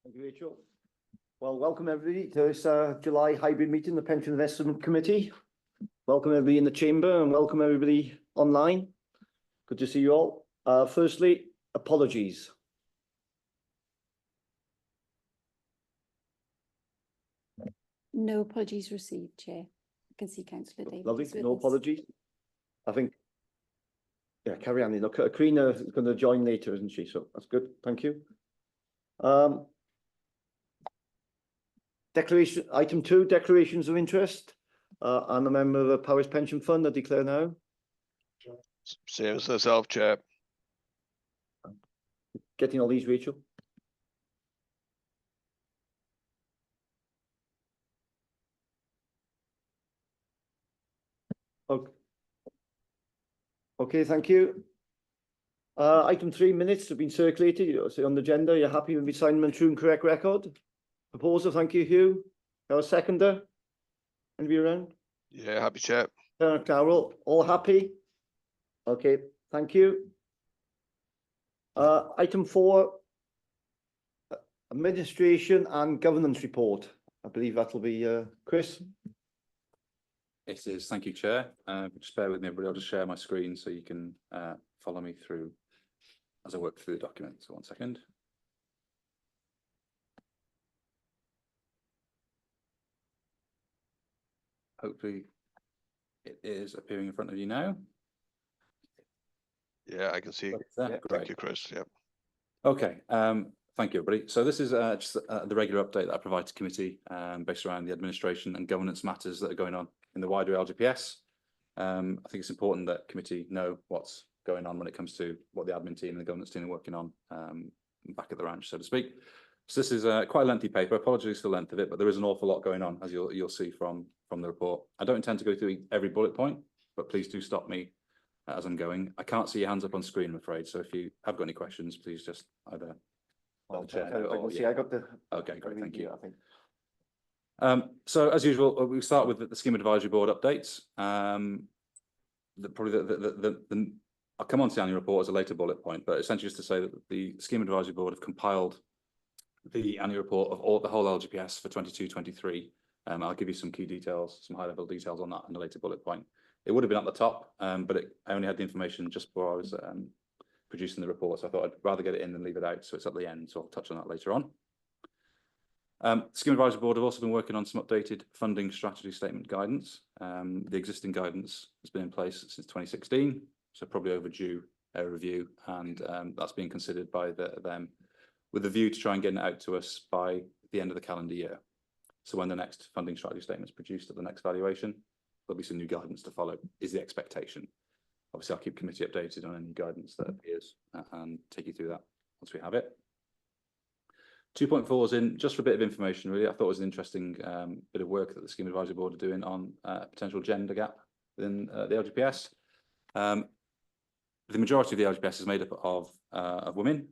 Thank you, Rachel. Well, welcome everybody to this July hybrid meeting, the Pension Investment Committee. Welcome everybody in the chamber and welcome everybody online. Good to see you all. Firstly, apologies. No apologies received, Chair. I can see Councillor Davies. Lovely, no apologies. I think, yeah, carry on. Look, Karina is going to join later, isn't she? So that's good. Thank you. Declaration, item 2, declarations of interest. I'm a member of the Powers Pension Fund. I declare now. Same as myself, Chair. Getting all these, Rachel. Okay. Okay, thank you. Item 3, minutes have been circulated. You'll see on the agenda. You're happy with the assignment, true and correct record? Proposer, thank you, Hugh. Now a seconder. Anybody around? Yeah, happy, Chair. Carol, all happy? Okay, thank you. Item 4, administration and governance report. I believe that'll be Chris. It is. Thank you, Chair. Just bear with me, everybody. I'll just share my screen so you can follow me through as I work through the document. So 1 second. Hopefully it is appearing in front of you now. Yeah, I can see. Yeah, Thank you, Chris. Yeah. Okay. Thank you, everybody. So this is just the regular update that I provide to committee based around the administration and governance matters that are going on in the wider LGPS. I think it's important that committee know what's going on when it comes to what the admin team and the governance team are working on back at the ranch, so to speak. So this is quite a lengthy paper. Apologies for the length of it, but there is an awful lot going on, as you'll see from the report. I don't intend to go through every bullet point, but please do stop me as I'm going. I can't see your hands up on screen, I'm afraid. So if you have got any questions, please just either. I can see. I got the. Okay, great. Thank you. I think. So as usual, we start with the Scheme Advisory Board updates. I'll come on to the annual report as a later bullet point, but essentially just to say that the Scheme Advisory Board have compiled the annual report of the whole LGPS for 22-23. I'll give you some key details, some high-level details on that in a later bullet point. It would have been at the top, but I only had the information just before I was producing the report, so I thought I'd rather get it in than leave it out, so it's at the end, so I'll touch on that later on. Scheme Advisory Board have also been working on some updated funding strategy statement guidance. The existing guidance has been in place since 2016, so probably overdue a review, and that's being considered by them with a view to try and get it out to us by the end of the calendar year. So when the next funding strategy statement is produced at the next valuation, there'll be some new guidance to follow, is the expectation. Obviously, I'll keep committee updated on any guidance that appears and take you through that once we have it. 2.4 is in just for a bit of information, really. I thought it was an interesting bit of work that the Scheme Advisory Board are doing on potential gender gap within the LGPS. The majority of the LGPS is made up of women.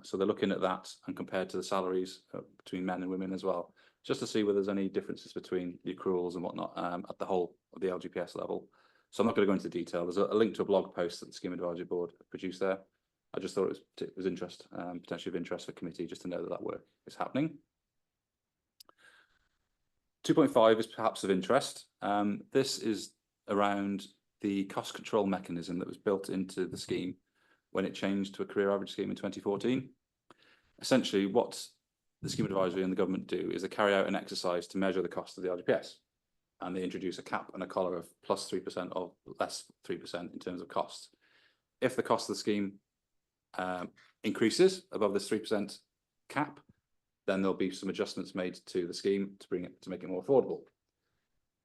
So they're looking at that and compared to the salaries between men and women as well, just to see whether there's any differences between the accruals and whatnot at the whole of the LGPS level. So I'm not going to go into detail. There's a link to a blog post that the Scheme Advisory Board produced there. I just thought it was interest, potentially of interest for committee, just to know that that work is happening. 2.5 is perhaps of interest. This is around the cost control mechanism that was built into the scheme when it changed to a career average scheme in 2014. Essentially, what the Scheme Advisory and the government do is they carry out an exercise to measure the cost of the LGPS, and they introduce a cap and a collar of plus 3% or less 3% in terms of costs. If the cost of the scheme increases above this 3% cap, then there'll be some adjustments made to the scheme to make it more affordable.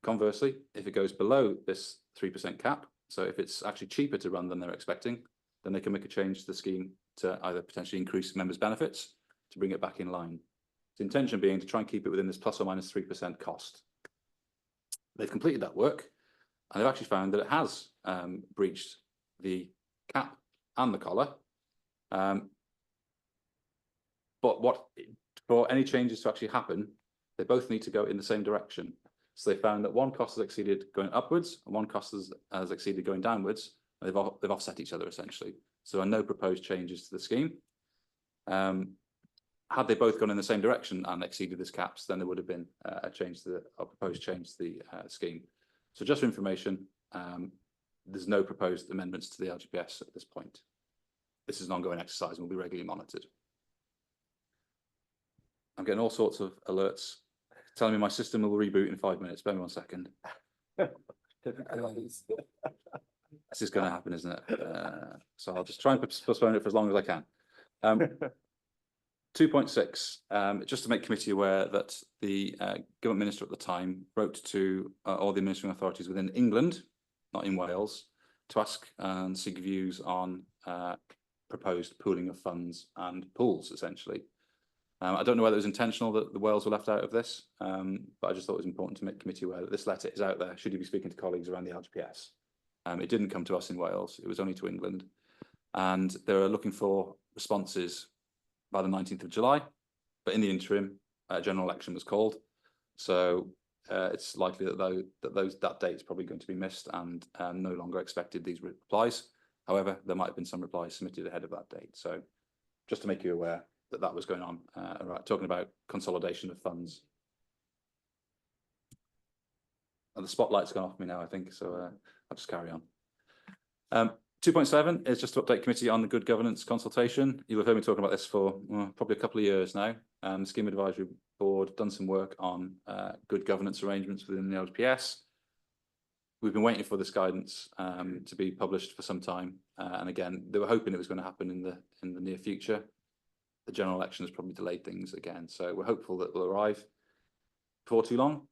Conversely, if it goes below this 3% cap, so if it's actually cheaper to run than they're expecting, then they can make a change to the scheme to either potentially increase members' benefits to bring it back in line. The intention being to try and keep it within this plus or minus 3% cost. They've completed that work, and they've actually found that it has breached the cap and the collar. But for any changes to actually happen, they both need to go in the same direction. So they found that one cost has exceeded going upwards and one cost has exceeded going downwards. They've offset each other essentially. So there are no proposed changes to the scheme. had they both gone in the same direction and exceeded this caps, then there would have been a proposed change to the scheme. So just for information, there's no proposed amendments to the LGPS at this point. This is an ongoing exercise and will be regularly monitored. I'm getting all sorts of alerts telling me my system will reboot in 5 minutes. Bear me 1 second. This is going to happen, isn't it? So I'll just try and postpone it for as long as I can. 2.6, just to make committee aware that the government minister at the time wrote to all the administrative authorities within England, not in Wales, to ask and seek views on proposed pooling of funds and pools, essentially. I don't know whether it was intentional that the Wales were left out of this, but I just thought it was important to make committee aware that this letter is out there, should you be speaking to colleagues around the LGPS. It didn't come to us in Wales, it was only to England. And they're looking for responses by the 19th of July, but in the interim, a general election was called. So it's likely that that date is probably going to be missed and no longer expected these replies. However, there might have been some replies submitted ahead of that date. So just to make you aware that that was going on, right, talking about consolidation of funds. And the spotlight's gone off me now, I think, so I'll just carry on. 2.7 is just to update committee on the good governance consultation. You'll have heard me talking about this for probably a couple of years now. The Scheme Advisory Board done some work on good governance arrangements within the LGPS. We've been waiting for this guidance to be published for some time, and again, they were hoping it was going to happen in the near future. The general election has probably delayed things again, so we're hopeful that it will arrive before too long.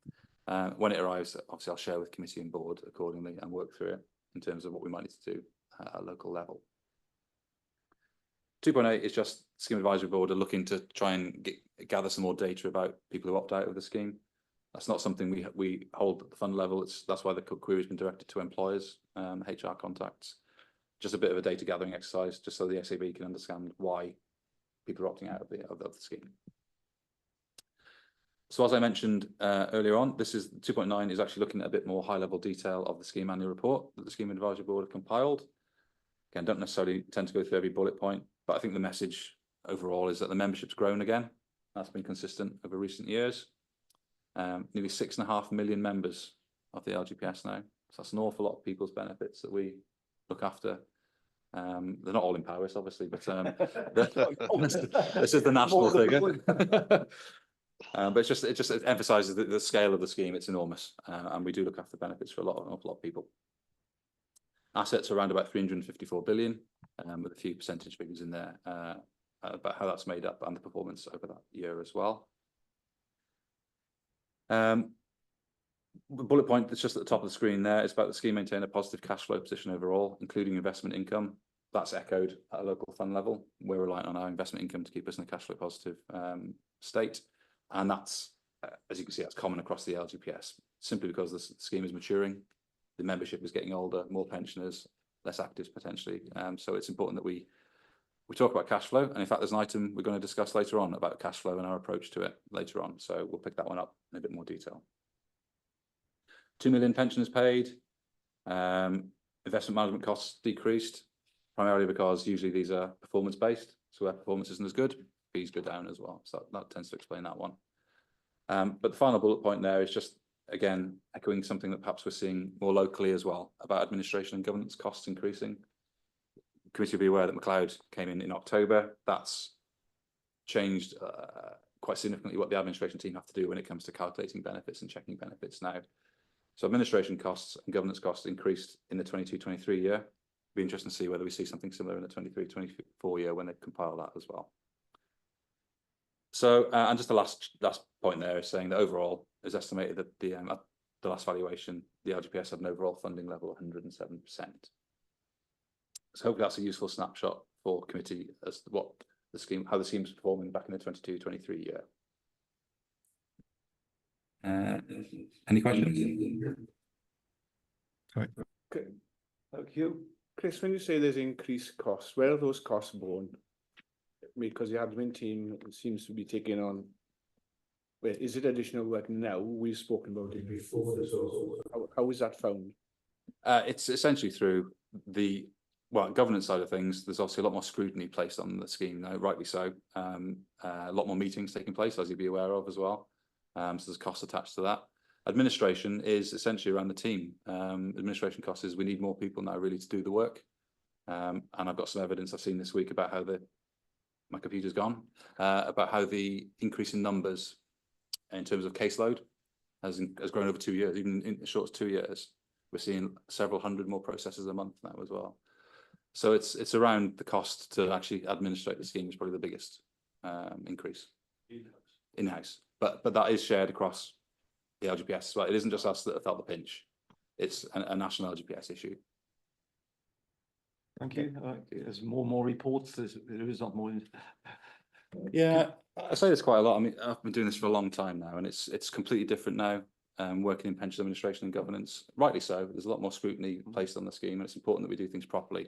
When it arrives, obviously I'll share with committee and board accordingly and work through it in terms of what we might need to do at a local level. 2.8 is just Scheme Advisory Board are looking to try and gather some more data about people who opt out of the scheme. That's not something we hold at the fund level. That's why the query has been directed to employers, HR contacts. Just a bit of a data gathering exercise, just so the SAB can understand why people are opting out of the scheme. So as I mentioned earlier on, this is 2.9 is actually looking at a bit more high level detail of the scheme annual report that the Scheme Advisory Board have compiled. Again, don't necessarily tend to go through every bullet point, but I think the message overall is that the membership's grown again. That's been consistent over recent years. Nearly 6.5 million members of the LGPS now. So that's an awful lot of people's benefits that we look after. They're not all in Paris, obviously, but this is the national figure. But it emphasises the scale of the scheme. It's enormous, and we do look after benefits for an awful lot of people. Assets are around about 354 billion, with a few percentage figures in there about how that's made up and the performance over that year as well. The bullet point that's just at the top of the screen there is about the scheme maintaining a positive cash flow position overall, including investment income. That's echoed at a local fund level. We're reliant on our investment income to keep us in a cash flow positive state. And that's, as you can see, that's common across the LGPS, simply because the scheme is maturing, the membership is getting older, more pensioners, less actives potentially. So it's important that we talk about cash flow. And in fact, there's an item we're going to discuss later on about cash flow and our approach to it later on. So we'll pick that one up in a bit more detail. 2 million pensioners paid. Investment management costs decreased, primarily because usually these are performance based. So where performance isn't as good, fees go down as well. So that tends to explain that one. But the final bullet point there is just, again, echoing something that perhaps we're seeing more locally as well about administration and governance costs increasing. The committee will be aware that McLeod came in October. That's changed quite significantly what the administration team have to do when it comes to calculating benefits and checking benefits now. So administration costs and governance costs increased in the 22-23 year. Be interesting to see whether we see something similar in the 23-24 year when they compile that as well. So, and just the last point there is saying that overall, it's estimated that at the last valuation, the LGPS had an overall funding level of 107%. So hopefully that's a useful snapshot for committee as to what the scheme, how the scheme is performing back in the 22-23 year. Any questions? Okay, thank you. Chris, when you say there's increased costs, where are those costs borne? Because the admin team seems to be taking on, wait, is it additional work now? We've spoken about it before. So how is that found? It's essentially through well, governance side of things, there's obviously a lot more scrutiny placed on the scheme now, rightly so. A lot more meetings taking place, as you'll be aware of as well. So there's costs attached to that. Administration is essentially around the team. Administration costs is we need more people now really to do the work. And I've got some evidence I've seen this week about how my computer's gone, about how the increase in numbers in terms of caseload has grown over 2 years, even in as short as 2 years. We're seeing several hundred more processes a month now as well. So it's around the cost to actually administrate the scheme is probably the biggest increase in-house. But that is shared across the LGPS as well. It isn't just us that have felt the pinch. It's a national LGPS issue. Thank you. There's more reports. There is not more. Yeah, I say this quite a lot. I mean, I've been doing this for a long time now, and it's completely different now. Working in pension administration and governance, rightly so. There's a lot more scrutiny placed on the scheme, and it's important that we do things properly.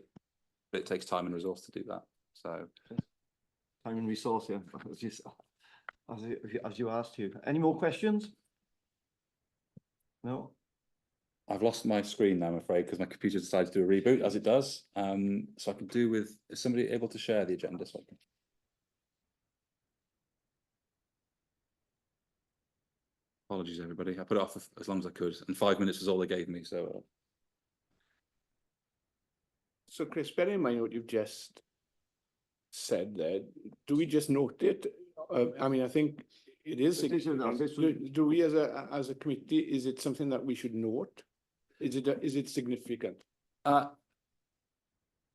But it takes time and resource to do that. So, Time and resource, yeah. As you asked you. Any more questions? No. I've lost my screen now, I'm afraid, because my computer decided to do a reboot, as it does. So I can do with, is somebody able to share the agenda? So I can... Apologies, everybody. I put it off as long as I could, and 5 minutes was all they gave me. So, So Chris, bear in mind what you've just said there. Do we just note it? I mean, I think it is. Do we as a committee, is it something that we should note? Is it significant?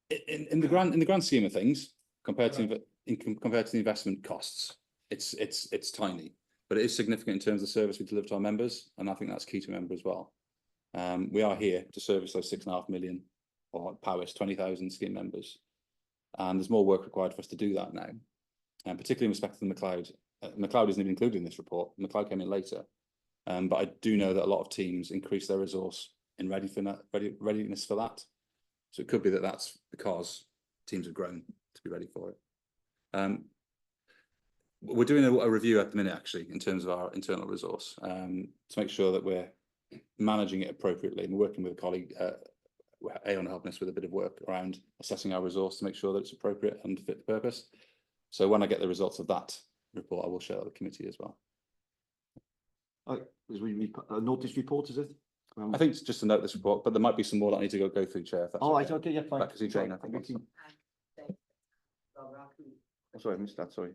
in the grand scheme of things, compared to the investment costs, it's tiny, but it is significant in terms of the service we deliver to our members, and I think that's key to remember as well. We are here to service those 6.5 million or powers 20,000 scheme members, and there's more work required for us to do that now, and particularly in respect to the McLeod. McLeod isn't even included in this report. McLeod came in later, but I do know that a lot of teams increase their resource in readiness for that. So it could be that that's because teams have grown to be ready for it. We're doing a review at the minute, actually, in terms of our internal resource, to make sure that we're managing it appropriately. And we're working with a colleague, Aon, helping us with a bit of work around assessing our resource to make sure that it's appropriate and fit the purpose. So when I get the results of that report, I will share that with the committee as well. A notice report, is it? I think it's just to note this report, but there might be some more that I need to go through, Chair. If that's Oh, okay, yeah, fine. Because Jane, I think. Sorry, I missed that, sorry.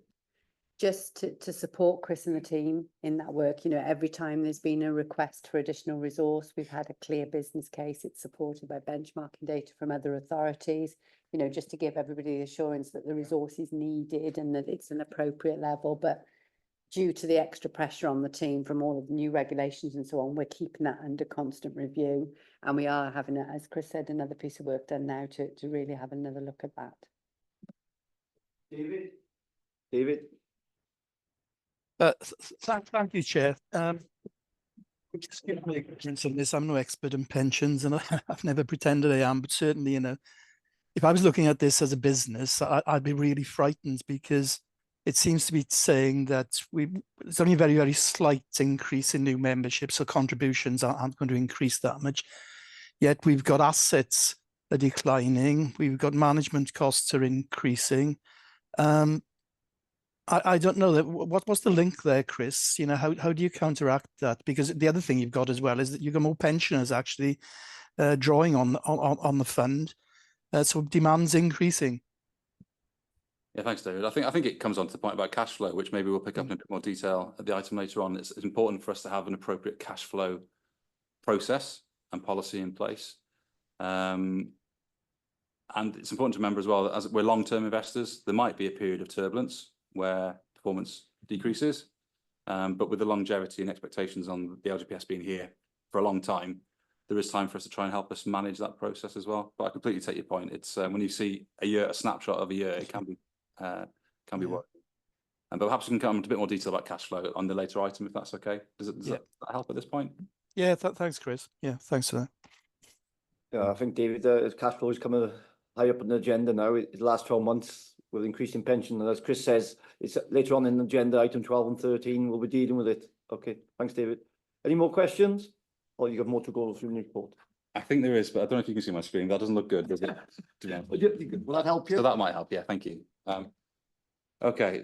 Just to support Chris and the team in that work, you know, every time there's been a request for additional resource, we've had a clear business case. It's supported by benchmarking data from other authorities, you know, just to give everybody the assurance that the resource is needed and that it's an appropriate level. But due to the extra pressure on the team from all of the new regulations and so on, we're keeping that under constant review. And we are having, as Chris said, another piece of work done now to really have another look at that. David? Thank you, Chair. Just give me ignorance on this. I'm no expert in pensions, and I've never pretended I am. But certainly, you know, if I was looking at this as a business, I'd be really frightened, because it seems to be saying that it's only a very, very slight increase in new memberships, so contributions aren't going to increase that much. Yet we've got assets are declining. We've got management costs are increasing. I don't know that. What's the link there, Chris? You know, how do you counteract that? Because the other thing you've got as well is that you've got more pensioners actually drawing on the fund, so demand's increasing. Yeah, thanks, David. I think it comes on to the point about cash flow, which maybe we'll pick up in a bit more detail at the item later on. It's important for us to have an appropriate cash flow process and policy in place. And it's important to remember as well that as we're long-term investors, there might be a period of turbulence where performance decreases, but with the longevity and expectations on the LGPS being here for a long time, there is time for us to try and help us manage that process as well. But I completely take your point. It's when you see a snapshot of a year, it can be working. But perhaps we can come into a bit more detail about cash flow on the later item, if that's okay. Does that help at this point? Yeah, thanks, Chris. Yeah, thanks for that. Yeah, I think, David, cash flow is coming high up on the agenda now. The last 12 months with increasing pension, and as Chris says, it's later on in the agenda, item 12 and 13, we'll be dealing with it. Okay, thanks, David. Any more questions? Or you got more to go through in the report? I think there is, but I don't know if you can see my screen. That doesn't look good, does it? To be honest. Will that help you? So that might help. Yeah, thank you. Okay.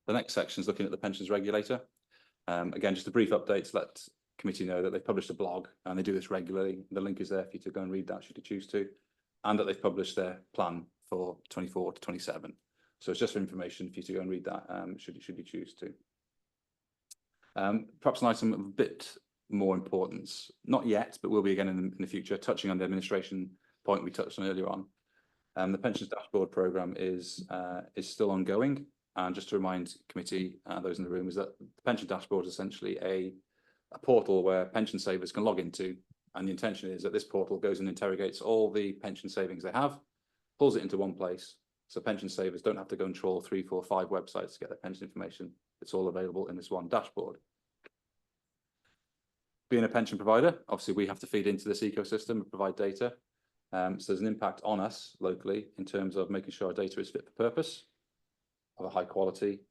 The next section is looking at the pensions regulator. Again, just a brief update to let committee know that they've published a blog and they do this regularly. The link is there for you to go and read that should you choose to, and that they've published their plan for 24 to 27. So it's just for information for you to go and read that should you choose to. Perhaps an item of a bit more importance, not yet, but will be again in the future, touching on the administration point we touched on earlier on. The pensions dashboard programme is still ongoing. And just to remind committee, those in the room, is that the pension dashboard is essentially a portal where pension savers can log into. And the intention is that this portal goes and interrogates all the pension savings they have, pulls it into one place. So pension savers don't have to go and trawl 3, 4, 5 websites to get their pension information. It's all available in this one dashboard. Being a pension provider, obviously we have to feed into this ecosystem and provide data. So there's an impact on us locally in terms of making sure our data is fit for purpose, of a high quality,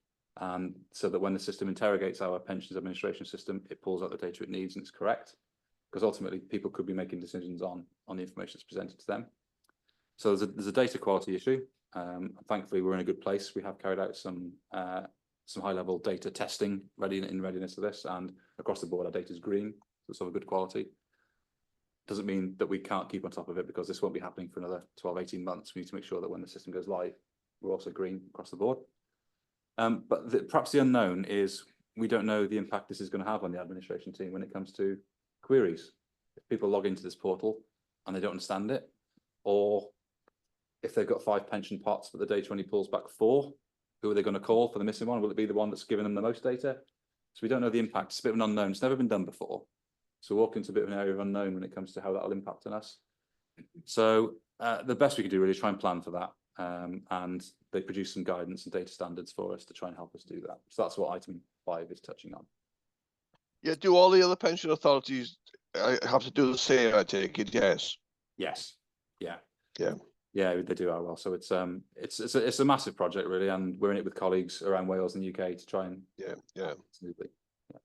and so that when the system interrogates our pensions administration system, it pulls out the data it needs and it's correct, because ultimately people could be making decisions on the information that's presented to them. So there's a data quality issue. Thankfully, we're in a good place. We have carried out some high-level data testing in readiness to this, and across the board our data is green, so it's of a good quality. Doesn't mean that we can't keep on top of it, because this won't be happening for another 12-18 months. We need to make sure that when the system goes live, we're also green across the board. But perhaps the unknown is we don't know the impact this is going to have on the administration team when it comes to queries. If people log into this portal and they don't understand it, or if they've got 5 pension pots but the data only pulls back 4, who are they going to call for the missing one? Will it be the one that's given them the most data? So we don't know the impact. It's a bit of an unknown. It's never been done before. So we're walking into a bit of an area of unknown when it comes to how that will impact on us. So the best we can do really is try and plan for that. And they produce some guidance and data standards for us to try and help us do that. So that's what item 5 is touching on. Yeah, do all the other pension authorities have to do the same, I take it? Yes. Yes. Yeah. Yeah. Yeah, they do well. So it's a massive project really, and we're in it with colleagues around Wales and the UK to try and smoothly. Yeah.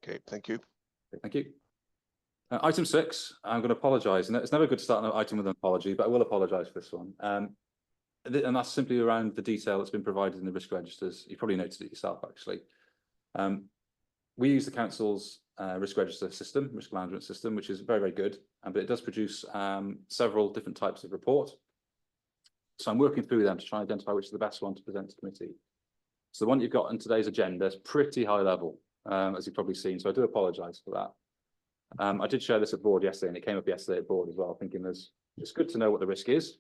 Okay, thank you. Okay, thank you. Item 6, I'm going to apologise, and it's never good to start an item with an apology, but I will apologise for this one. And that's simply around the detail that's been provided in the risk registers. You probably noticed it yourself, actually. We use the council's risk register system, risk management system, which is very, very good, but it does produce several different types of report. So I'm working through them to try and identify which is the best one to present to committee. So the one you've got on today's agenda is pretty high level, as you've probably seen, so I do apologise for that. I did share this at board yesterday, and it came up yesterday at board as well, thinking it's good to know what the risk is,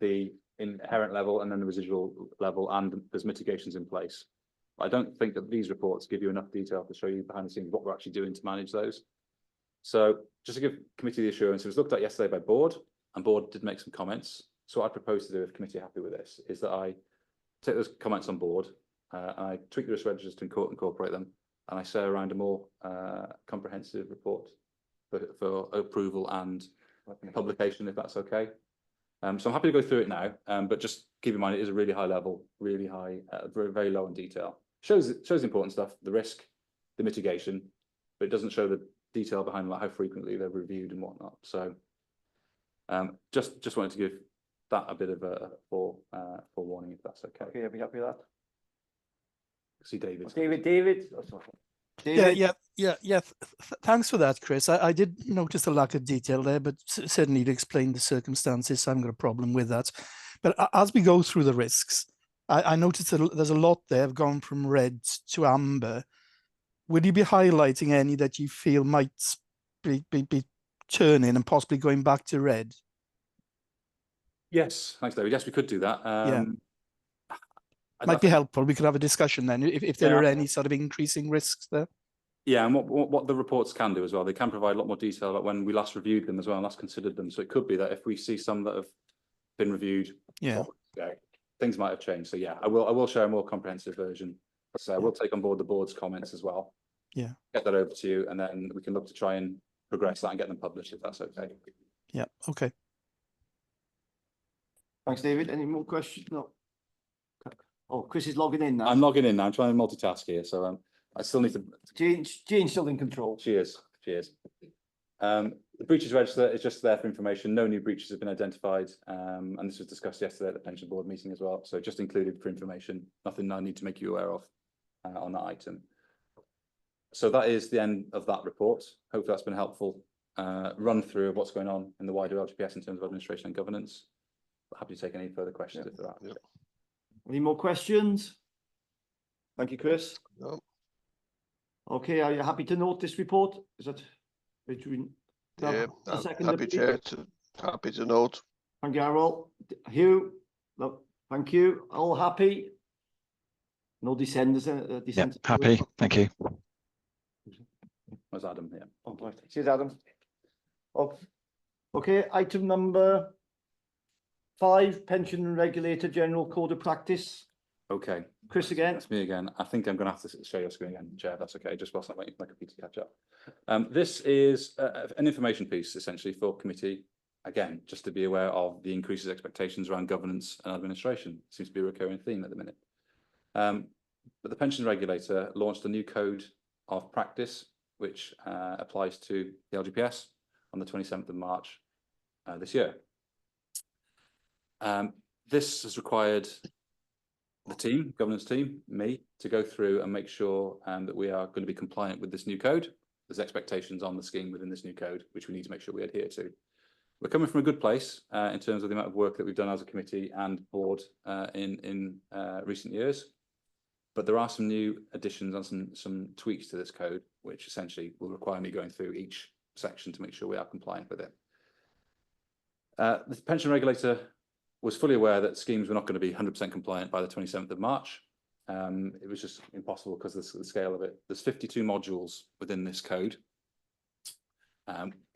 the inherent level, and then the residual level, and there's mitigations in place. But I don't think that these reports give you enough detail to show you behind the scenes what we're actually doing to manage those. So just to give committee the assurance, it was looked at yesterday by board, and board did make some comments. So what I propose to do, if committee are happy with this, is that I take those comments on board, and I tweak the risk registers to incorporate them, and I say around a more comprehensive report for approval and publication, if that's okay. So I'm happy to go through it now, but just keep in mind it is a really high level, really high, very, very low in detail. Shows the important stuff, the risk, the mitigation, but it doesn't show the detail behind like how frequently they're reviewed and whatnot. So just wanted to give that a bit of a forewarning, if that's okay. Okay, are we happy with that? See David. David. Yeah. Thanks for that, Chris. I did notice the lack of detail there, but certainly you've explained the circumstances, so I haven't got a problem with that. But as we go through the risks, I noticed that there's a lot there have gone from red to amber. Would you be highlighting any that you feel might be turning and possibly going back to red? Yes, thanks, David. Yes, we could do that. Yeah. Might be helpful. We could have a discussion then if there are any sort of increasing risks there. Yeah, and what the reports can do as well, they can provide a lot more detail about when we last reviewed them as well and last considered them. So it could be that if we see some that have been reviewed, things might have changed. So yeah, I will share a more comprehensive version. So we'll take on board the board's comments as well. Yeah. Get that over to you, and then we can look to try and progress that and get them published if that's okay. Yeah. Okay. Thanks, David. Any more questions? No. Oh, Chris is logging in now. I'm logging in now. I'm trying to multitask here, so I still need to. Jane's still in control. She is. The breaches register is just there for information. No new breaches have been identified, and this was discussed yesterday at the pension board meeting as well. So just included for information. Nothing I need to make you aware of on that item. So that is the end of that report. Hopefully that's been a helpful run through of what's going on in the wider LGPS in terms of administration and governance. But happy to take any further questions if there are. Yeah. Any more questions? Thank you, Chris. No. Okay, are you happy to note this report? Is that between? Yeah, A I'm second, happy to note. Thank you, Harold. Hugh, look, thank you. All happy? No dissenters? Yep, happy. Thank you. Was Adam here? Oh, right. Cheers, Adam. Oh, okay, item number 5, Pension Regulator General Code of Practice. Okay. Chris again. That's me again. I think I'm going to have to share your screen again, Chair. That's okay. Just whilst I'm waiting for my computer to catch up. This is an information piece essentially for committee. Again, just to be aware of the increases expectations around governance and administration. Seems to be a recurring theme at the minute. But the pension regulator launched a new code of practice, which applies to the LGPS on the 27th of March this year. This has required the team, governance team, me, to go through and make sure that we are going to be compliant with this new code. There's expectations on the scheme within this new code, which we need to make sure we adhere to. We're coming from a good place in terms of the amount of work that we've done as a committee and board in recent years. But there are some new additions and some tweaks to this code, which essentially will require me going through each section to make sure we are compliant with it. The pension regulator was fully aware that schemes were not going to be 100% compliant by the 27th of March. It was just impossible because of the scale of it. There's 52 modules within this code.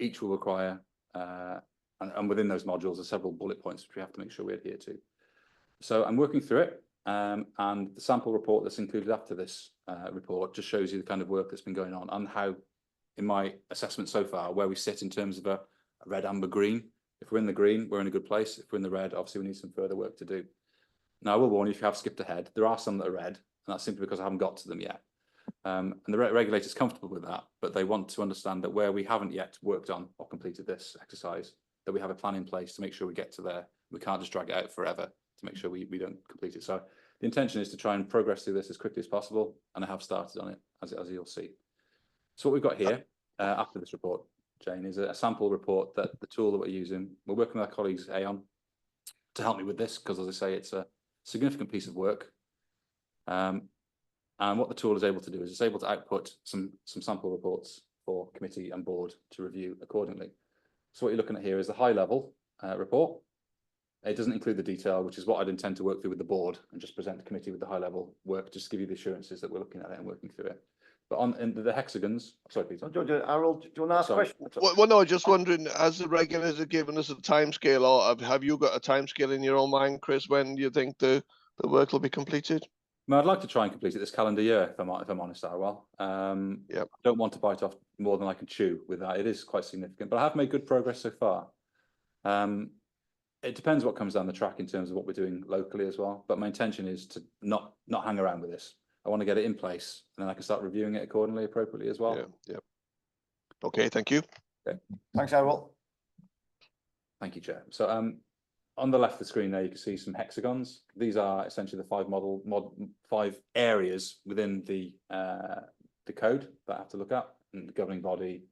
Each will require, and within those modules are several bullet points which we have to make sure we adhere to. So I'm working through it, and the sample report that's included after this report just shows you the kind of work that's been going on and how, in my assessment so far, where we sit in terms of a red, amber, green. If we're in the green, we're in a good place. If we're in the red, obviously we need some further work to do. Now, I will warn you, if you have skipped ahead, there are some that are red, and that's simply because I haven't got to them yet. And the regulator's comfortable with that, but they want to understand that where we haven't yet worked on or completed this exercise, that we have a plan in place to make sure we get to there. We can't just drag it out forever to make sure we don't complete it. So the intention is to try and progress through this as quickly as possible, and I have started on it, as you'll see. So what we've got here after this report, Jane, is a sample report that the tool that we're using. We're working with our colleagues Aon to help me with this because, as I say, it's a significant piece of work. And what the tool is able to do is it's able to output some sample reports for committee and board to review accordingly. So what you're looking at here is the high level report. It doesn't include the detail, which is what I'd intend to work through with the board and just present the committee with the high level work, just to give you the assurances that we're looking at it and working through it. But in the hexagons, sorry, Peter. Harold, do you want to ask a question? Well, no, just wondering, has the regulator given us a timescale, or have you got a timescale in your own mind, Chris, when you think the work will be completed? I'd like to try and complete it this calendar year, if I'm honest, Arwell. I don't want to bite off more than I can chew with that. It is quite significant, but I have made good progress so far. It depends what comes down the track in terms of what we're doing locally as well. But my intention is to not hang around with this. I want to get it in place, and then I can start reviewing it accordingly, appropriately as well. Yeah. Okay, thank you. Okay. Thanks, Harold. Thank you, Chair. So on the left of the screen there, you can see some hexagons. These are essentially the 5 areas within the code that I have to look at: and the governing body,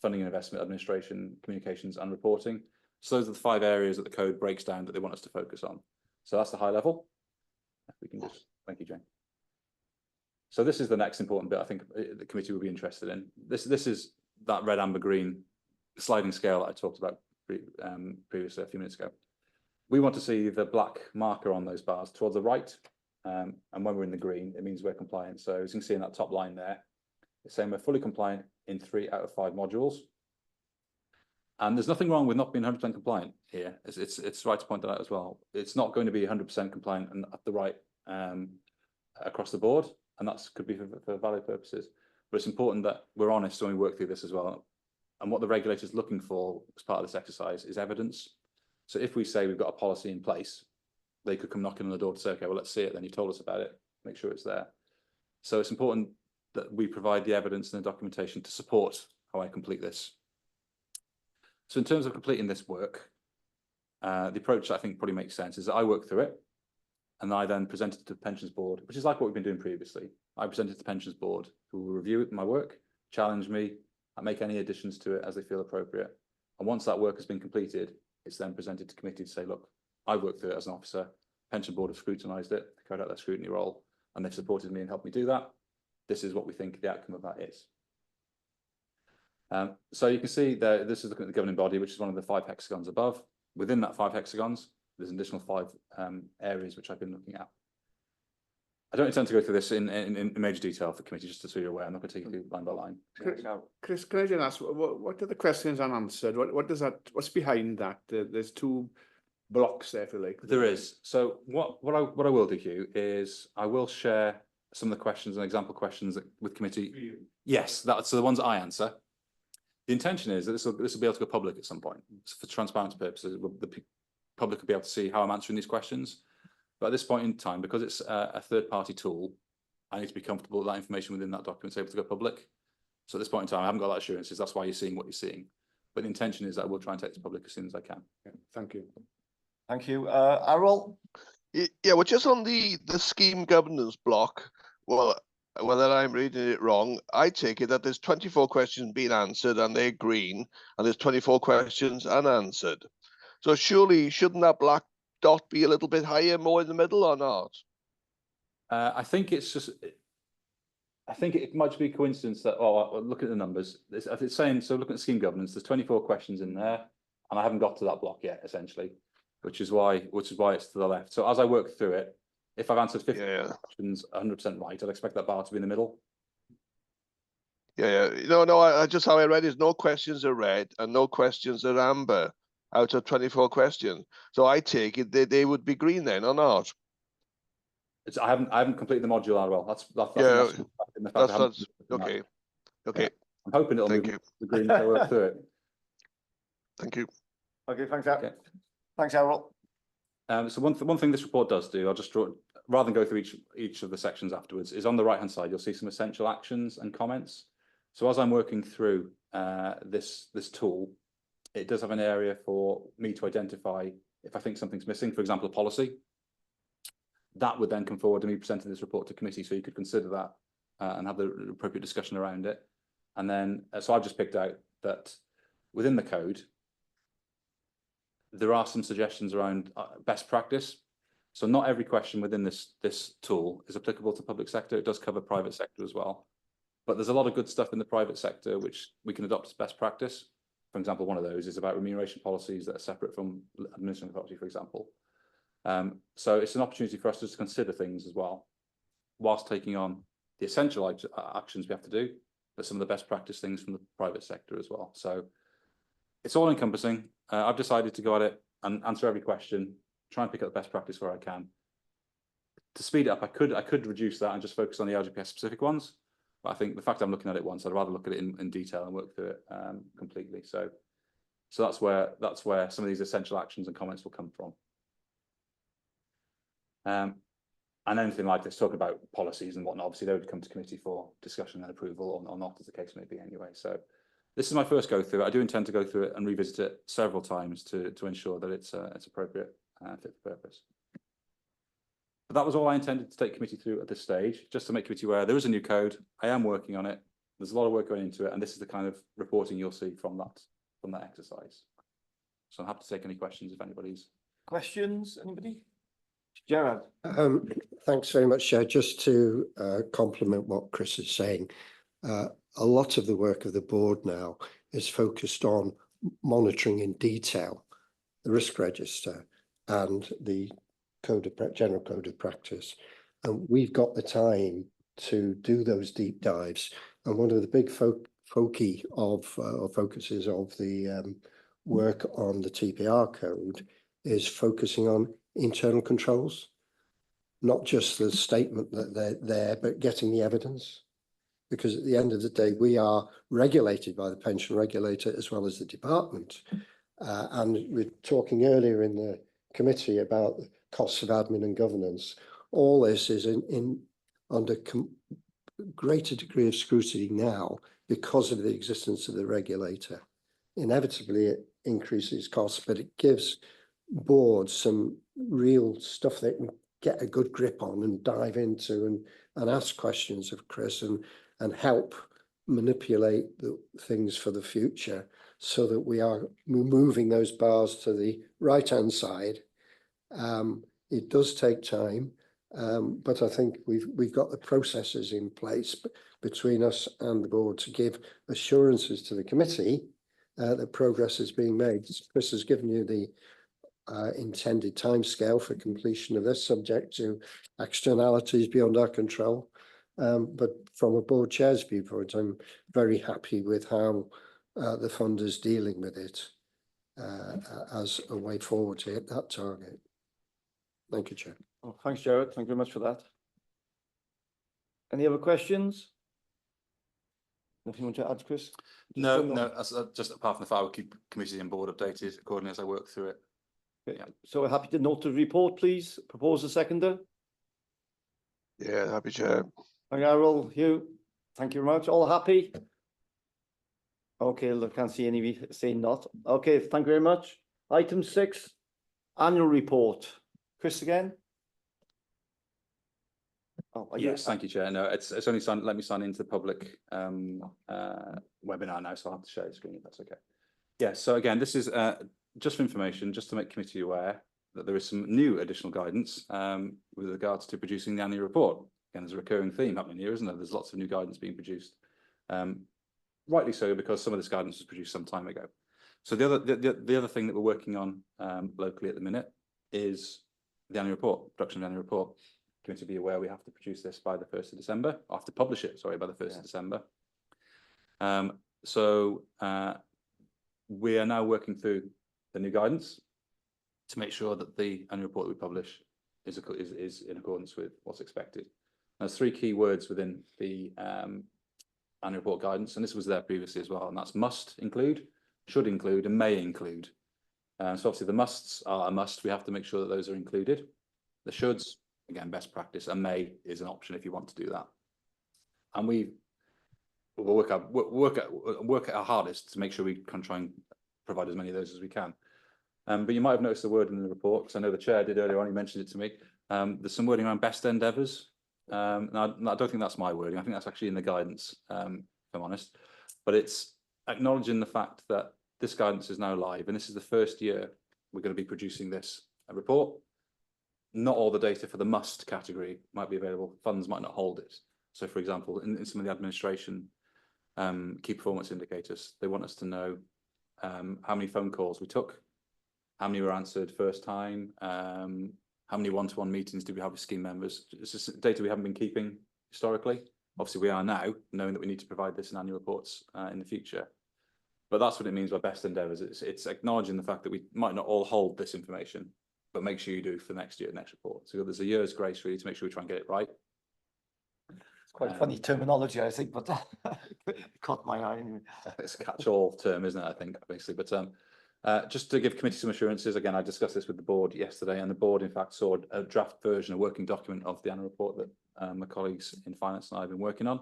funding and investment, administration, communications, and reporting. So those are the 5 areas that the code breaks down that they want us to focus on. So that's the high level. If we can just, thank you, Jane. So this is the next important bit I think the committee will be interested in. This is that red, amber, green sliding scale that I talked about previously a few minutes ago. We want to see the black marker on those bars towards the right. And when we're in the green, it means we're compliant. So as you can see in that top line there, it's saying we're fully compliant in 3 out of 5 modules. And there's nothing wrong with not being 100% compliant here. It's right to point that out as well. It's not going to be 100% compliant and at the right across the board. And that could be for valid purposes. But it's important that we're honest when we work through this as well. And what the regulator is looking for as part of this exercise is evidence. So if we say we've got a policy in place, they could come knocking on the door to say, okay, well, let's see it. Then you told us about it, make sure it's there. So it's important that we provide the evidence and the documentation to support how I complete this. So in terms of completing this work, the approach I think probably makes sense is that I work through it and I then present it to the pensions board, which is like what we've been doing previously. I present it to the pensions board who will review my work, challenge me, and make any additions to it as they feel appropriate. And once that work has been completed, it's then presented to committee to say, look, I've worked through it as an officer, pension board have scrutinised it, carried out their scrutiny role, and they've supported me and helped me do that. This is what we think the outcome of that is. So you can see that this is looking at the governing body, which is one of the 5 hexagons above. Within that 5 hexagons, there's an additional 5 areas which I've been looking at. I don't intend to go through this in major detail for committee, just so you're aware. I'm not going to take you through line by line. Chris, can I just ask, what are the questions unanswered? What does that, what's behind that? There's 2 blocks there, if you like. There is. So what I will do, Hugh, is I will share some of the questions and example questions with committee. Yes, that's the ones that I answer. The intention is that this will be able to go public at some point. For transparency purposes, the public will be able to see how I'm answering these questions. But at this point in time, because it's a third-party tool, I need to be comfortable that information within that document is able to go public. So at this point in time, I haven't got that assurances. That's why you're seeing what you're seeing. But the intention is that I will try and take this public as soon as I can. Yeah, thank you. Thank you. Errol? Yeah, well, just on the scheme governance block, well, whether I'm reading it wrong, I take it that there's 24 questions being answered and they're green, and there's 24 questions unanswered. So surely, shouldn't that black dot be a little bit higher, more in the middle, or not? I think it's just, I think it might be a coincidence that, look at the numbers. It's saying, so looking at scheme governance, there's 24 questions in there, and I haven't got to that block yet, essentially, which is why it's to the left. So as I work through it, if I've answered 50 questions 100% right, I'd expect that bar to be in the middle. Yeah. No, I just, how I read is no questions are red and no questions are amber out of 24 questions. So I take it they would be green then, or not? I haven't completed the module as well. That's okay. Yeah. I'm hoping it'll move the green to work through it. Thank you. Okay, thanks, Errol. Thanks, Errol. So one thing this report does do, I'll just draw, rather than go through each of the sections afterwards, is on the right hand side you'll see some essential actions and comments. So as I'm working through this tool, it does have an area for me to identify if I think something's missing, for example, a policy. That would then come forward to me presenting this report to committee, so you could consider that and have the appropriate discussion around it. And then, so I've just picked out that within the code, there are some suggestions around best practice. So not every question within this tool is applicable to public sector. It does cover private sector as well. But there's a lot of good stuff in the private sector which we can adopt as best practice. For example, one of those is about remuneration policies that are separate from administrative authority, for example. So it's an opportunity for us to consider things as well, whilst taking on the essential actions we have to do, but some of the best practice things from the private sector as well. So it's all encompassing. I've decided to go at it and answer every question, try and pick up the best practice where I can. To speed it up, I could reduce that and just focus on the LGPS specific ones. But I think the fact I'm looking at it once, I'd rather look at it in detail and work through it completely. So that's where some of these essential actions and comments will come from. And anything like this, talking about policies and whatnot, obviously they would come to committee for discussion and approval or not, as the case may be anyway. So this is my first go through it. I do intend to go through it and revisit it several times to ensure that it's appropriate and fit for purpose. But that was all I intended to take committee through at this stage, just to make committee aware there is a new code. I am working on it. There's a lot of work going into it, and this is the kind of reporting you'll see from that exercise. So I'm happy to take any questions if anybody's. Questions, anybody? Gerard. Thanks very much, Chair. Just to complement what Chris is saying, a lot of the work of the board now is focused on monitoring in detail the risk register and the general code of practice, and we've got the time to do those deep dives. And one of the big focuses of the work on the TPR code is focusing on internal controls, not just the statement that they're there, but getting the evidence. because at the end of the day, we are regulated by the pension regulator as well as the department. And we're talking earlier in the committee about the costs of admin and governance. All this is under greater degree of scrutiny now because of the existence of the regulator. Inevitably, it increases costs, but it gives boards some real stuff they can get a good grip on and dive into and ask questions of Chris and help manipulate the things for the future so that we are moving those bars to the right-hand side. It does take time, but I think we've got the processes in place between us and the board to give assurances to the committee that progress is being made. Chris has given you the intended timescale for completion of this, subject to externalities beyond our control. But from a board chair's viewpoint, I'm very happy with how the fund is dealing with it as a way forward to hit that target. Thank you, Chair. Oh, thanks, Jared. Thank you very much for that. Any other questions? Nothing you want to add, Chris? No, just apart from the fact, we'll keep committee and board updated accordingly as I work through it. Okay. So we're happy to note the report, please. Propose a seconder. Yeah, happy Chair. Thank you, Errol. Hugh. Thank you very much. All happy? Okay, I can't see any saying not. Okay, thank you very much. Item 6, annual report. Chris again? Oh, Yes, thank you, Chair. No, it's only let me sign into the public webinar now, so I'll have to share the screen if that's okay. Yeah, so again, this is just for information, just to make committee aware that there is some new additional guidance with regards to producing the annual report. Again, there's a recurring theme happening here, isn't there? There's lots of new guidance being produced. Rightly so, because some of this guidance was produced some time ago. So the other thing that we're working on locally at the minute is the annual report, production of the annual report. Committee be aware we have to produce this by the 1st of December. I have to publish it, sorry, by the 1st of December. We are now working through the new guidance to make sure that the annual report that we publish is in accordance with what's expected. There's 3 key words within the annual report guidance, and this was there previously as well, and that's must include, should include, and may include. So obviously the musts are a must. We have to make sure that those are included. The shoulds, again, best practice, and may is an option if you want to do that. And we'll work at our hardest to make sure we can try and provide as many of those as we can. But you might have noticed the word in the report, because I know the chair did earlier on, he mentioned it to me. There's some wording around best endeavours. Now, I don't think that's my wording. I think that's actually in the guidance, if I'm honest. But it's acknowledging the fact that this guidance is now live, and this is the first year we're going to be producing this report. Not all the data for the must category might be available. Funds might not hold it. So, for example, in some of the administration key performance indicators, they want us to know how many phone calls we took, how many were answered first time, how many one-to-one meetings did we have with scheme members. It's just data we haven't been keeping historically. Obviously, we are now, knowing that we need to provide this in annual reports in the future. But that's what it means by best endeavours. It's acknowledging the fact that we might not all hold this information, but make sure you do for next year, next report. So there's a year's grace really to make sure we try and get it right. It's quite funny terminology, I think, but it caught my eye. It's a catch-all term, isn't it? I think, basically. But just to give committee some assurances, again, I discussed this with the board yesterday, and the board, in fact, saw a draft version, a working document of the annual report that my colleagues in finance and I have been working on.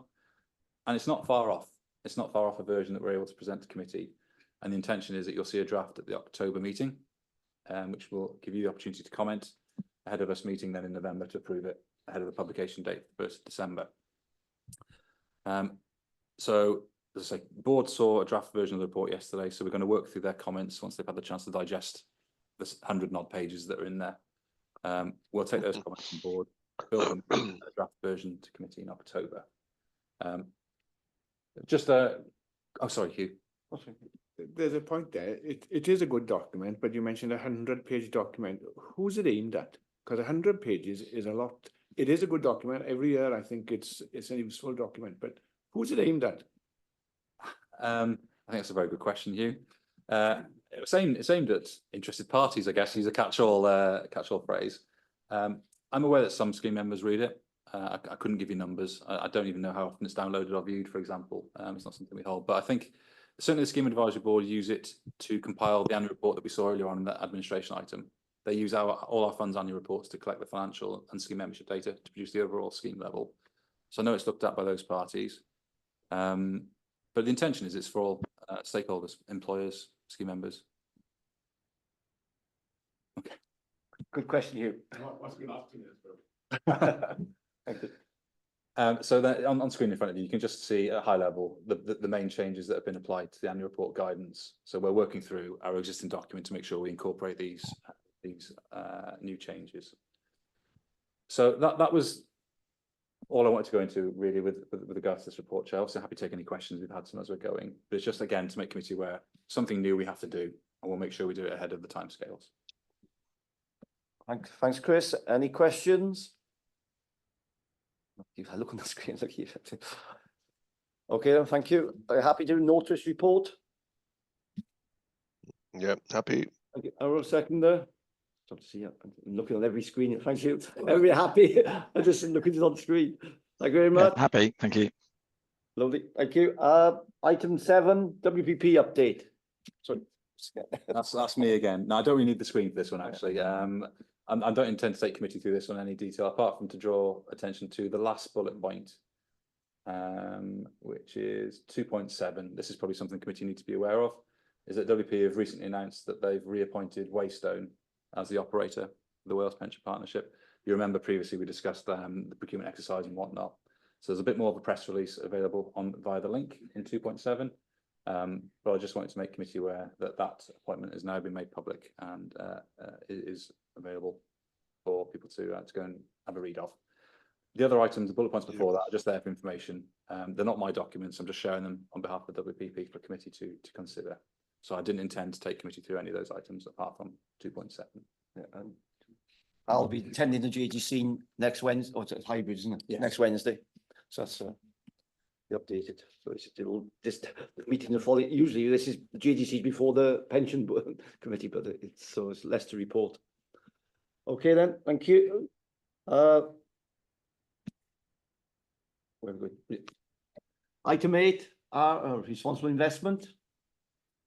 And it's not far off. It's not far off a version that we're able to present to committee. And the intention is that you'll see a draft at the October meeting, which will give you the opportunity to comment ahead of us meeting then in November to approve it ahead of the publication date, 1st of December. So, as I say, board saw a draft version of the report yesterday, so we're going to work through their comments once they've had the chance to digest this 100-odd pages that are in there. We'll take those comments on board, build them a draft version to committee in October. Oh, sorry, Hugh. There's a point there. It is a good document, but you mentioned a 100-page document. Who's it aimed at? Because 100 pages is a lot. It is a good document. Every year, I think it's a useful document, but who's it aimed at? I think that's a very good question, Hugh. It's aimed at interested parties, I guess. Use a catch-all phrase. I'm aware that some scheme members read it. I couldn't give you numbers. I don't even know how often it's downloaded or viewed, for example. It's not something we hold, but I think certainly the Scheme Advisory Board use it to compile the annual report that we saw earlier on in that administration item. They use all our funds annual reports to collect the financial and scheme membership data to produce the overall scheme level. So I know it's looked at by those parties, but the intention is it's for all stakeholders, employers, scheme members. Okay. Good question, Hugh. So that on screen in front of you, you can just see at a high level the main changes that have been applied to the annual report guidance. So we're working through our existing document to make sure we incorporate these new changes. So that was all I wanted to go into really with regards to this report, Chair. So happy to take any questions. We've had some as we're going, but it's just again to make committee aware something new we have to do, and we'll make sure we do it ahead of the timescales. Thanks, Chris. Any questions? I look on the screen. Look here. Okay, then, thank you. Are you happy to notice report? Yeah, happy. Thank you. I will second there. Stop to see you. I'm looking on every screen. Thank you. Everybody happy? I'm just looking on the screen. Thank you very Yeah, much. happy. Thank you. Lovely. Thank you. Item 7, WPP update. Sorry. That's me again. No, I don't really need the screen for this one actually. I don't intend to take committee through this one in any detail, apart from to draw attention to the last bullet point, which is 2.7. This is probably something committee need to be aware of, is that WP have recently announced that they've reappointed Waystone as the operator of the Wales Pension Partnership. You remember previously we discussed the procurement exercise and whatnot. So there's a bit more of a press release available via the link in 2.7. But I just wanted to make committee aware that that appointment has now been made public and is available for people to go and have a read of. The other items, the bullet points before that, are just there for information. They're not my documents. I'm just sharing them on behalf of the WPP for committee to consider. So I didn't intend to take committee through any of those items apart from 2.7. Yeah, I'll be attending the JGC next Wednesday, or it's hybrid, isn't it? Yeah. Next Wednesday. So that's the updated. So this meeting will follow. Usually this is the JGC before the pension committee, but it's less to report. Okay then, thank you. Very good. Item 8, responsible investment.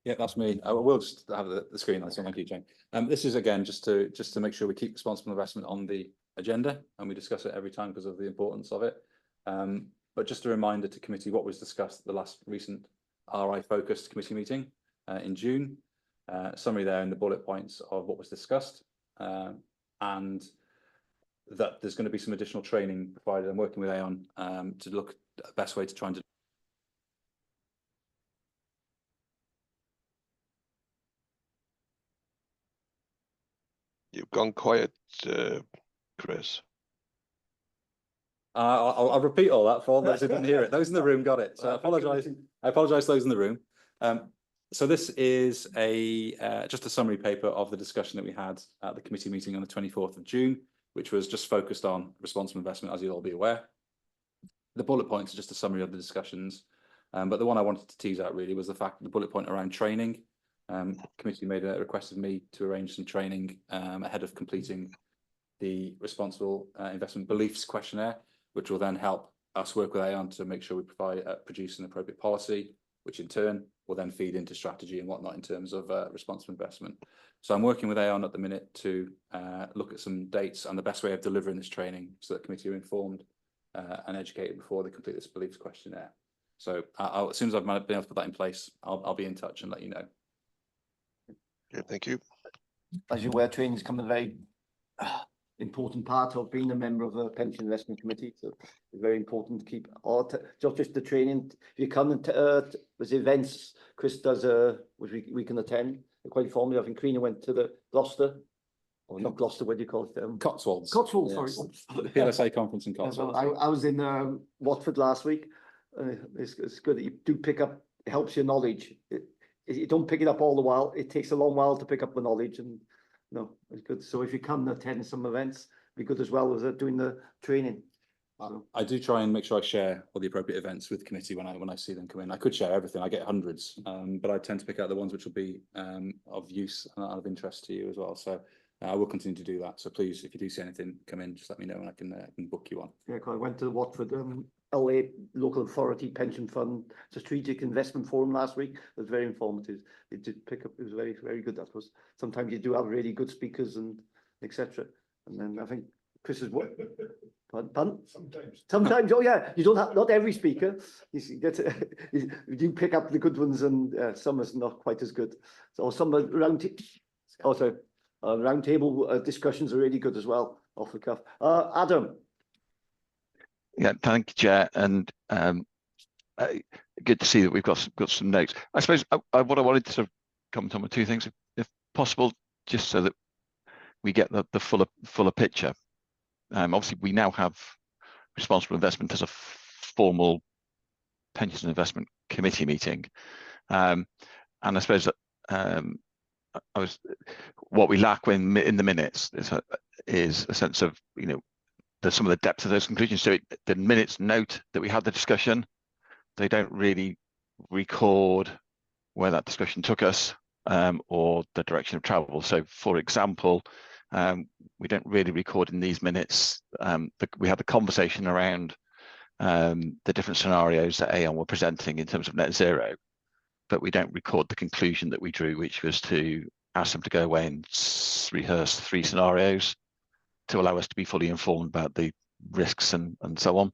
Yeah, that's me. I will just have the screen on, so thank you, Jane. This is again just to make sure we keep responsible investment on the agenda and we discuss it every time because of the importance of it. But just a reminder to committee what was discussed at the last recent RI focused committee meeting in June. Summary there in the bullet points of what was discussed, and that there's going to be some additional training provided. I'm working with Aon to look at the best way to try and You've gone quiet, Chris. I'll repeat all that for all those who didn't hear it. Those in the room got it. So I apologise to those in the room. So this is just a summary paper of the discussion that we had at the committee meeting on the 24th of June, which was just focused on responsible investment, as you'll all be aware. The bullet points are just a summary of the discussions, but the one I wanted to tease out really was the fact that the bullet point around training. Committee made a request of me to arrange some training ahead of completing the responsible investment beliefs questionnaire, which will then help us work with Aon to make sure we produce an appropriate policy, which in turn will then feed into strategy and whatnot in terms of responsible investment. So I'm working with Aon at the minute to look at some dates and the best way of delivering this training so that committee are informed and educated before they complete this beliefs questionnaire. So as soon as I've been able to put that in place, I'll be in touch and let you know. Yeah, thank you. As you're aware, training is become a very important part of being a member of a pension investment committee. So it's very important to keep not just the training. If you come and there's events Chris does, which we can attend. They're quite informative. I think Karina went to the Gloucester, or not Gloucester. What do you call it? Cotswolds. Cotswolds. Yes. Sorry. The PLSA conference in Cotswolds. I was in Watford last week. It's good that you do pick up. It helps your knowledge. You don't pick it up all the while. It takes a long while to pick up the knowledge, and no, it's good. So if you come and attend some events, be good as well as doing the training. I do try and make sure I share all the appropriate events with committee when I see them come in. I could share everything. I get hundreds, but I tend to pick out the ones which will be of use and of interest to you as well. So I will continue to do that. So please, if you do see anything come in, just let me know and I can book you on. Yeah, 'cause I went to the Watford LA Local Authority Pension Fund Strategic Investment Forum last week. It was very informative. It did pick up. It was very, very good. That was. Sometimes you do have really good speakers and etc. And then I think Chris is what? Pardon? Sometimes. Oh yeah, you don't have not every speaker. You get you pick up the good ones, and some is not quite as good. So some are also round table discussions are really good as well. Off the cuff. Adam. Yeah, thank you, Chair, and good to see that we've got some notes. I suppose what I wanted to sort of comment on were two things, if possible, just so that we get the fuller picture. Obviously, we now have responsible investment as a formal pensions and investment committee meeting, and I suppose that what we lack when in the minutes is a sense of some of the depth of those conclusions. So the minutes note that we had the discussion. They don't really record where that discussion took us or the direction of travel. So, for example, we don't really record in these minutes. We had the conversation around the different scenarios that Aon were presenting in terms of net zero, but we don't record the conclusion that we drew, which was to ask them to go away and rehearse 3 scenarios to allow us to be fully informed about the risks and so on.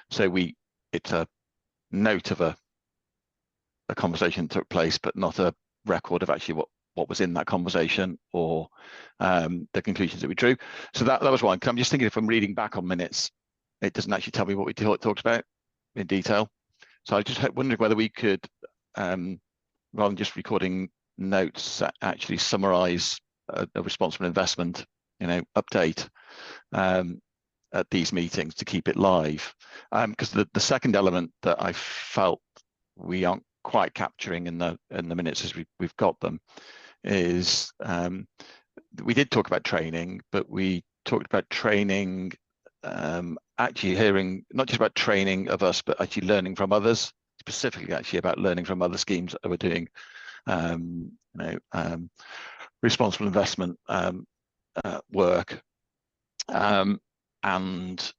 So it's a note of a conversation that took place, but not a record of actually what was in that conversation or the conclusions that we drew. So that was one. I'm just thinking, if I'm reading back on minutes, it doesn't actually tell me what we talked about in detail. So I just wondered whether we could, rather than just recording notes, actually summarize a responsible investment update at these meetings to keep it live, because the second element that I felt we aren't quite capturing in the minutes as we've got them is we did talk about training, but we talked about training, actually hearing not just about training of us, but actually learning from others, specifically actually about learning from other schemes that we're doing responsible investment work, and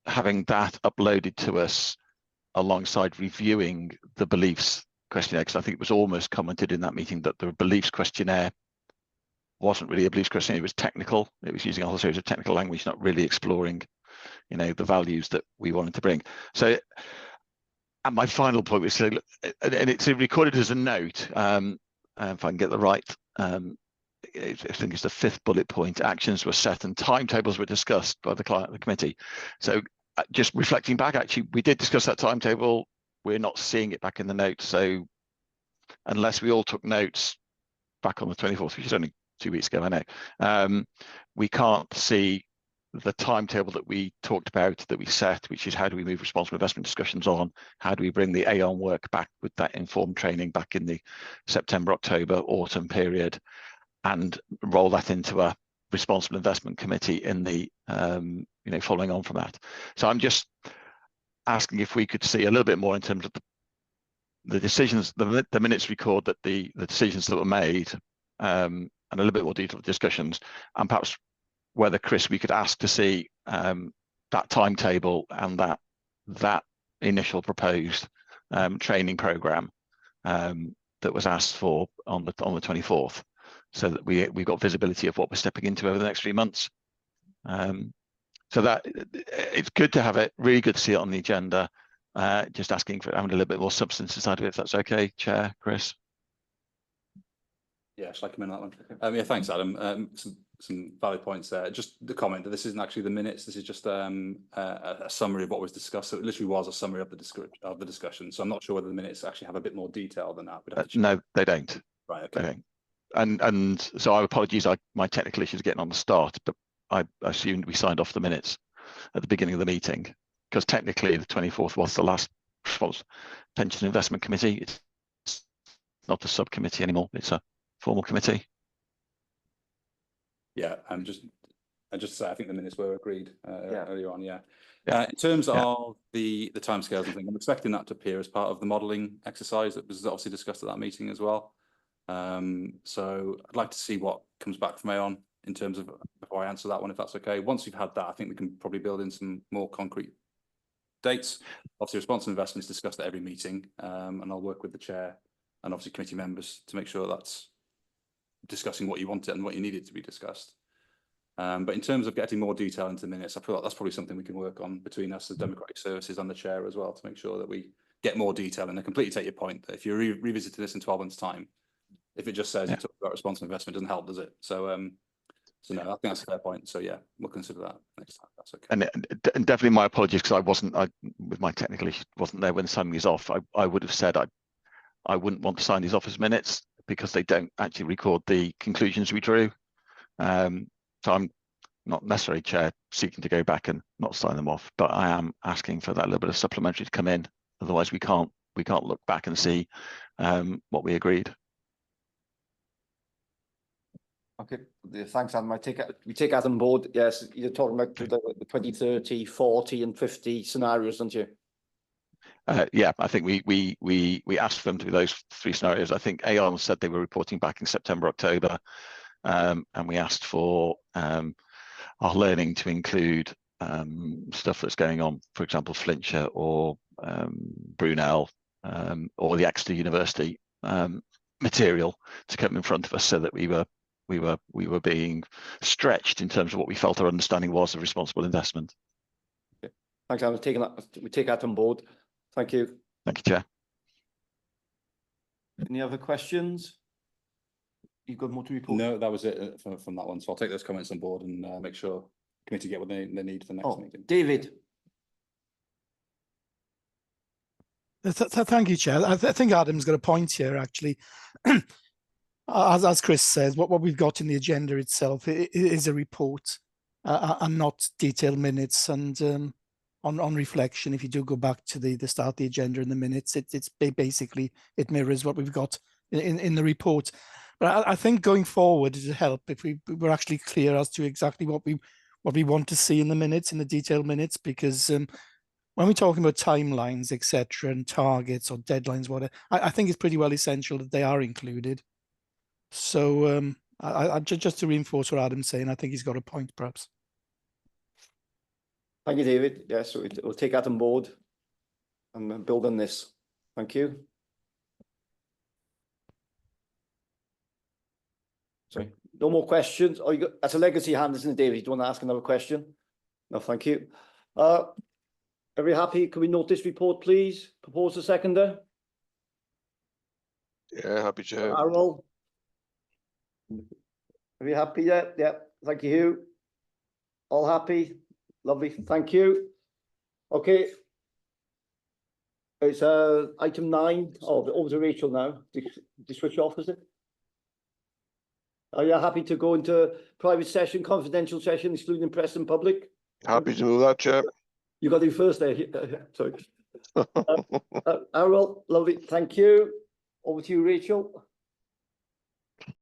having that uploaded to us alongside reviewing the beliefs questionnaire, because I think it was almost commented in that meeting that the beliefs questionnaire wasn't really a beliefs questionnaire, it was technical. It was using a whole series of technical language, not really exploring, the values that we wanted to bring. So, and my final point was, and it's recorded as a note, if I can get the right, I think it's the 5th bullet point, actions were set and timetables were discussed by the committee. So just reflecting back, actually, we did discuss that timetable. We're not seeing it back in the notes. So unless we all took notes back on the 24th, which is only 2 weeks ago, I know, we can't see the timetable that we talked about, that we set, which is how do we move responsible investment discussions on? How do we bring the Aon work back with that informed training back in the September, October, autumn period, and roll that into a responsible investment committee in the following on from that. So I'm just asking if we could see a little bit more in terms of the decisions, the minutes record that the decisions that were made, and a little bit more detailed discussions, and perhaps whether, Chris, we could ask to see that timetable and that initial proposed training program that was asked for on the 24th, so that we've got visibility of what we're stepping into over the next 3 months. So that it's good to have it, really good to see it on the agenda. Just asking for having a little bit more substance inside of it, if that's okay, Chair, Chris. Yeah, shall I come in on that one? Yeah, thanks, Adam. Some valid points there. Just the comment that this isn't actually the minutes. This is just a summary of what was discussed. So it literally was a summary of the discussion. So I'm not sure whether the minutes actually have a bit more detail than that. No, they don't. Right. Okay. They don't. And so I apologize. My technical issues getting on the start, but I assumed we signed off the minutes at the beginning of the meeting, because technically the 24th was the last pension investment committee. It's not a subcommittee anymore. It's a formal committee. Yeah, I just say I think the minutes were agreed earlier on. Yeah. Yeah. In terms of the timescales and things, I'm expecting that to appear as part of the modelling exercise that was obviously discussed at that meeting as well. So I'd like to see what comes back from Aon in terms of, before I answer that one, if that's okay. Once you've had that, I think we can probably build in some more concrete dates. Obviously, responsible investment is discussed at every meeting, and I'll work with the chair and obviously committee members to make sure that's discussing what you want it and what you need it to be discussed. But in terms of getting more detail into the minutes, I feel like that's probably something we can work on between us, the Democratic Services and the chair as well, to make sure that we get more detail. And I completely take your point that if you're revisiting this in 12 months' time, if it just says you talk about responsible investment, doesn't help, does it? So, so no, I think that's a fair point. So yeah, we'll consider that next time. That's okay. And definitely my apologies, because I with my technical issue, wasn't there when signing these off. I would have said I wouldn't want to sign these off as minutes because they don't actually record the conclusions we drew. So I'm not necessarily, Chair, seeking to go back and not sign them off, but I am asking for that little bit of supplementary to come in. Otherwise, we can't look back and see what we agreed. Okay, thanks, Adam. We take that on board. Yes, you're talking about the 20, 30, 40 and 50 scenarios, don't you? Yeah, I think we asked them to do those 3 scenarios. I think Aon said they were reporting back in September, October, and we asked for our learning to include stuff that's going on, for example, Flintshire or Brunel or the Exeter University material to come in front of us, so that we were being stretched in terms of what we felt our understanding was of responsible investment. Okay. Thanks, Adam. We take that on board. Thank you. Thank you, Chair. Any other questions? You've got more to report? No, that was it from that one. So I'll take those comments on board and make sure the committee get what they need for the next meeting. David. Thank you, Chair. I think Adam's got a point here, actually. As Chris says, what we've got in the agenda itself is a report and not detailed minutes. And on reflection, if you do go back to the start of the agenda and the minutes, it's basically, it mirrors what we've got in the report. But I think going forward, it would help if we were actually clear as to exactly what we want to see in the minutes, in the detailed minutes, because when we're talking about timelines, etc., and targets or deadlines, whatever, I think it's pretty well essential that they are included. So I just to reinforce what Adam's saying, I think he's got a point, perhaps. Thank you, David. Yes, so we'll take that on board and build on this. Thank you. Sorry, no more questions. Oh, that's a legacy hand, isn't it, David? You don't want to ask another question? No, thank you. Are we happy? Can we note this report, please? Propose a seconder. Yeah, happy, Chair. Arrow. Are you happy yet? Yeah, thank you. All happy? Lovely, thank you. Okay. It's item 9. Oh, over to Rachel now. Do you switch off, is it? Are you happy to go into private session, confidential session, excluding press and public? Happy to move that, Chair. You got to do first there. Sorry. Arrow, lovely, thank you. Over to you, Rachel.